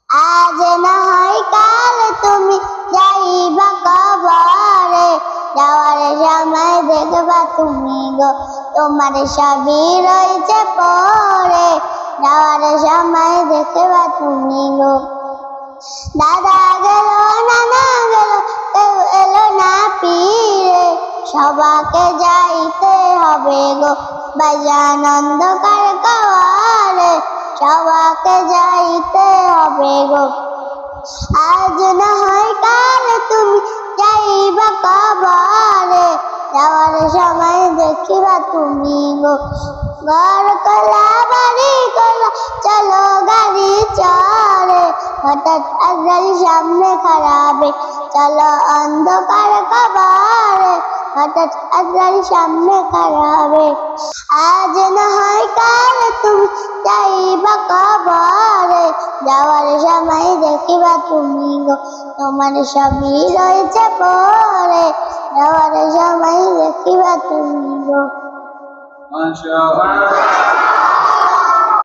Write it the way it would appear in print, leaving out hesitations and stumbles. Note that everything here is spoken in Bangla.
আজ না হয় কাল তুমি যাইবা কবরে, যাওয়ার সময় দেখবা তুমি গো তোমার সবই রয়েছে পরে, যাওয়ার সময় দেখবা তুমি গো। দাদা গেল নানা গেল কেউ এলো না ফিরে, সবাকে যাইতে হবে গো বাজান অন্ধকার কবরে, সবাকে যাইতে হবে গো। আজ না হয় কাল তুমি যাইবা কবরে, যাওয়ার সময় দেখিবা তুমি গো। ঘর কলা বাড়ি কলা চলো গাড়ি চড়ে, হঠাৎ আজরাইল সামনে খারাবে চলো অন্ধকার কবরে, হঠাৎ আজরাইল সামনে খারাবে। আজ না হয় কাল তুমি যাইবা কবরে, যাওয়ার সময় দেখিবা তুমি গো তোমার সবই রয়েছে পরে, যাওয়ার সময় দেখিবা তুমি গো। মাশাআল্লাহ।